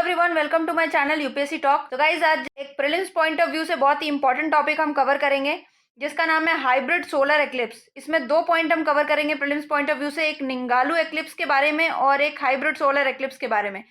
Everyone, welcome to my channel UPSC talk. तो guys, आज एक प्रीलिम्स पॉइंट ऑफ व्यू से बहुत ही इंपॉर्टेंट टॉपिक हम कवर करेंगे जिसका नाम है हाइब्रिड सोलर एक्लिप्स। इसमें दो पॉइंट हम कवर करेंगे प्रीलिम्स पॉइंट ऑफ व्यू से, एक निंगालू एक्लिप्स के बारे में और एक हाइब्रिड सोलर एक्लिप्स के बारे में।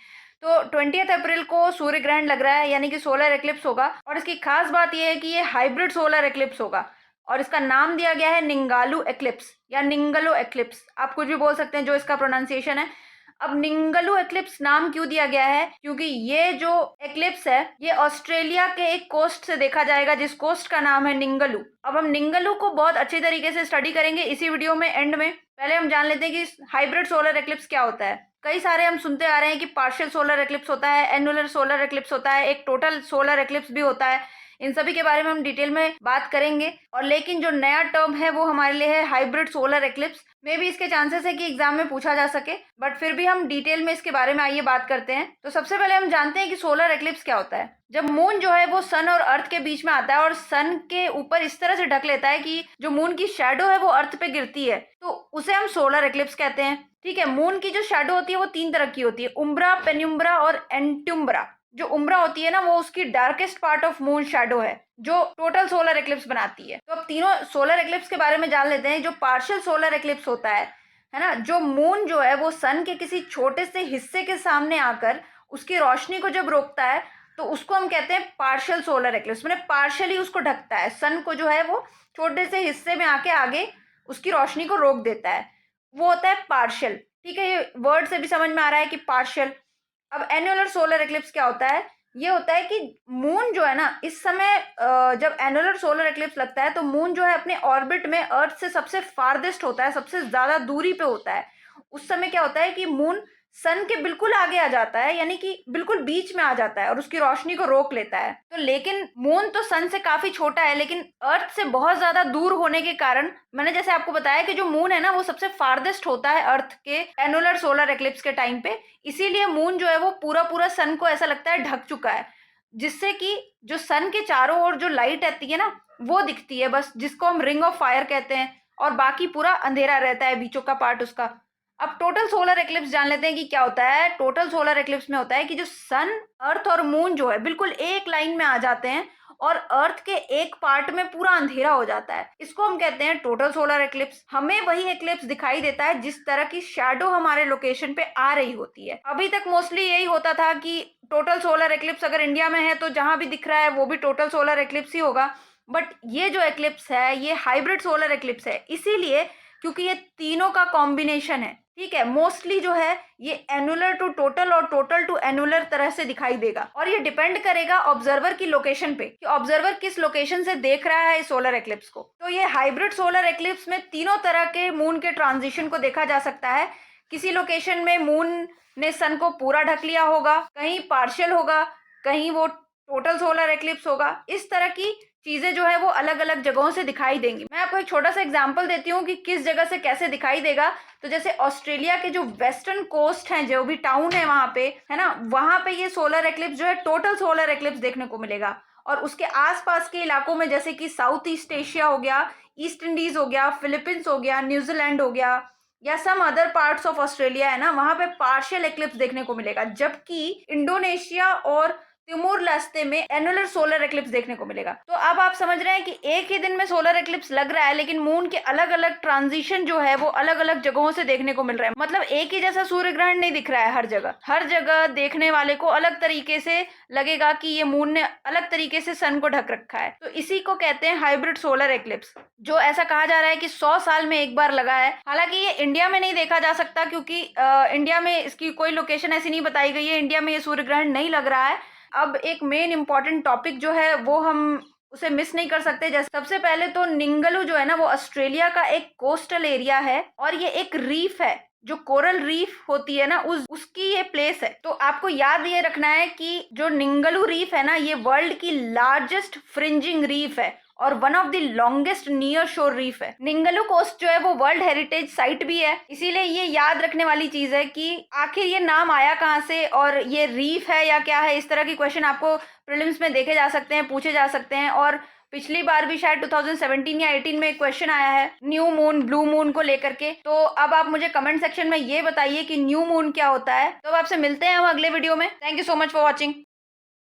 तो 20 अप्रैल को सूर्य ग्रहण लग रहा है, यानी कि सोलर एक्लिप्स होगा। और इसकी खास बात यह है कि ये हाइब्रिड सोलर एक्लिप्स होगा और इसका नाम दिया गया है निंगालू एक्लिप्स या निंगलो एक्लिप्स, आप कुछ भी बोल सकते हैं जो इसका प्रोनाउंसिएशन है। अब निंगलू एक्लिप्स नाम क्यों दिया गया है? क्योंकि ये जो एक्लिप्स है ये ऑस्ट्रेलिया के एक कोस्ट से देखा जाएगा जिस कोस्ट का नाम है निंगलू। अब हम निंगलू को बहुत अच्छी तरीके से स्टडी करेंगे इसी वीडियो में एंड में। पहले हम जान लेते हैं कि हाइब्रिड सोलर एक्लिप्स क्या होता है। कई सारे हम सुनते आ रहे हैं कि पार्शियल सोलर एक्लिप्स होता है, एनुलर सोलर एक्लिप्स होता है, एक टोटल सोलर एक्लिप्स भी होता है। इन सभी के बारे में हम डिटेल में बात करेंगे। और लेकिन जो नया टर्म है वो हमारे लिए है हाइब्रिड सोलर एक्लिप्स। मे भी इसके चांसेस है कि एग्जाम में पूछा जा सके, बट फिर भी हम डिटेल में इसके बारे में आइए बात करते हैं। तो सबसे पहले हम जानते हैं कि सोलर एक्लिप्स क्या होता है। जब मून जो है वो सन और अर्थ के बीच में आता है और सन के ऊपर इस तरह से ढक लेता है कि जो मून की शैडो है वो अर्थ पे गिरती है, तो उसे हम सोलर एक्लिप्स कहते हैं। ठीक है, मून की जो शैडो होती है वो तीन तरह की होती है, उम्ब्रा, पेन्युम्ब्रा और एंट्युम्ब्रा। जो उम्ब्रा होती है ना, वो उसकी darkest part of moon shadow है जो टोटल सोलर एक्लिप्स बनाती है। तो अब तीनों सोलर एक्लिप्स के बारे में जान लेते हैं। जो पार्शियल सोलर एक्लिप्स होता है ना, जो मून जो है वो सन के किसी छोटे से हिस्से के सामने आकर उसकी रोशनी को जब रोकता है तो उसको हम कहते हैं पार्शियल सोलर एक्लिप्स। मैंने पार्शियली उसको ढकता है, सन को जो है वो छोटे से हिस्से में आके आगे उसकी रोशनी को रोक देता है, वो होता है पार्शियल। ठीक है, ये वर्ड से भी समझ में आ रहा है कि पार्शियल। अब एनुलर सोलर एक्लिप्स क्या होता है? ये होता है कि मून जो है ना, इस समय जब एनुलर सोलर एक्लिप्स लगता है तो मून जो है अपने ऑर्बिट में अर्थ से सबसे फारदेस्ट होता है, सबसे ज्यादा दूरी पे होता है। उस समय क्या होता है कि मून सन के बिल्कुल आगे आ जाता है, यानी कि बिल्कुल बीच में आ जाता है और उसकी रोशनी को रोक लेता है। तो लेकिन मून तो सन से काफी छोटा है, लेकिन अर्थ से बहुत ज्यादा दूर होने के कारण, मैंने जैसे आपको बताया कि जो मून है ना वो सबसे फारदेस्ट होता है अर्थ के एनुलर सोलर एक्लिप्स के टाइम पे, इसीलिए मून जो है वो पूरा पूरा सन को ऐसा लगता है ढक चुका है, जिससे कि जो सन के चारों ओर जो लाइट आती है ना वो दिखती है बस, जिसको हम रिंग ऑफ फायर कहते हैं, और बाकी पूरा अंधेरा रहता है बीचों का पार्ट उसका। अब टोटल सोलर एक्लिप्स जान लेते हैं कि क्या होता है। टोटल सोलर एक्लिप्स में होता है कि जो सन, अर्थ और मून जो है बिल्कुल एक लाइन में आ जाते हैं और अर्थ के एक पार्ट में पूरा अंधेरा हो जाता है, इसको हम कहते हैं टोटल सोलर एक्लिप्स। हमें वही एक्लिप्स दिखाई देता है जिस तरह की शैडो हमारे लोकेशन पे आ रही होती है। अभी तक मोस्टली यही होता था कि टोटल सोलर एक्लिप्स अगर इंडिया में है तो जहां भी दिख रहा है वो भी टोटल सोलर एक्लिप्स ही होगा। बट ये जो एक्लिप्स है ये हाइब्रिड सोलर एक्लिप्स है, इसीलिए क्योंकि ये तीनों का कॉम्बिनेशन है। ठीक है, मोस्टली जो है ये एनुलर टू टोटल और टोटल टू एनुलर तरह से दिखाई देगा, और ये डिपेंड करेगा ऑब्जर्वर की लोकेशन पे कि ऑब्जर्वर किस लोकेशन से देख रहा है इस सोलर एक्लिप्स को। तो ये हाइब्रिड सोलर एक्लिप्स में तीनों तरह के मून के ट्रांजिशन को देखा जा सकता है। किसी लोकेशन में मून ने सन को पूरा ढक लिया होगा, कहीं पार्शियल होगा, कहीं वो टोटल सोलर एक्लिप्स होगा। इस तरह की चीजें जो है वो अलग अलग जगहों से दिखाई देंगी। मैं आपको एक छोटा सा एग्जांपल देती हूँ कि किस जगह से कैसे दिखाई देगा। तो जैसे ऑस्ट्रेलिया के जो वेस्टर्न कोस्ट हैं, जो भी टाउन है वहां पे, है ना, वहां पे ये सोलर एक्लिप्स जो है टोटल सोलर एक्लिप्स देखने को मिलेगा। और उसके आसपास के इलाकों में जैसे कि साउथ ईस्ट एशिया हो गया, ईस्ट इंडीज हो गया, फिलीपींस हो गया, न्यूजीलैंड हो गया, या some other parts of Australia है ना, वहां पे पार्शियल एक्लिप्स देखने को मिलेगा। जबकि इंडोनेशिया और तिमोर लेस्ते में एनुलर सोलर एक्लिप्स देखने को मिलेगा। तो अब आप समझ रहे हैं कि एक ही दिन में सोलर एक्लिप्स लग रहा है, लेकिन मून के अलग अलग ट्रांजिशन जो है वो अलग अलग जगहों से देखने को मिल रहा है। मतलब एक ही जैसा सूर्य ग्रहण नहीं दिख रहा है हर जगह। हर जगह देखने वाले को अलग तरीके से लगेगा कि ये मून ने अलग तरीके से सन को ढक रखा है। तो इसी को कहते हैं हाइब्रिड सोलर एक्लिप्स, जो ऐसा कहा जा रहा है कि 100 साल में एक बार लगा है। हालांकि ये इंडिया में नहीं देखा जा सकता, क्योंकि इंडिया में इसकी कोई लोकेशन ऐसी नहीं बताई गई है। इंडिया में ये सूर्य ग्रहण नहीं लग रहा है। अब एक मेन इंपॉर्टेंट टॉपिक जो है वो हम उसे मिस नहीं कर सकते। जैसे सबसे पहले तो निंगलू जो है ना वो ऑस्ट्रेलिया का एक कोस्टल एरिया है, और ये एक रीफ है, जो कोरल रीफ होती है ना उसकी ये प्लेस है। तो आपको याद ये रखना है कि जो निंगलू रीफ है ना ये वर्ल्ड की लार्जेस्ट फ्रिंजिंग रीफ है और one of the longest near शोर रीफ है। निंगलू कोस्ट जो है वो वर्ल्ड हेरिटेज साइट भी है, इसीलिए ये याद रखने वाली चीज है कि आखिर ये नाम आया कहाँ से और ये रीफ है या क्या है। इस तरह की क्वेश्चन आपको प्रीलिम्स में देखे जा सकते हैं, पूछे जा सकते हैं। और पिछली बार भी शायद 2017 या 18 में एक क्वेश्चन आया है न्यू मून ब्लू मून को लेकर के। तो अब आप मुझे कमेंट सेक्शन में ये बताइए कि न्यू मून क्या होता है। तो अब आपसे मिलते हैं हम अगले वीडियो में। Thank you so much for watching.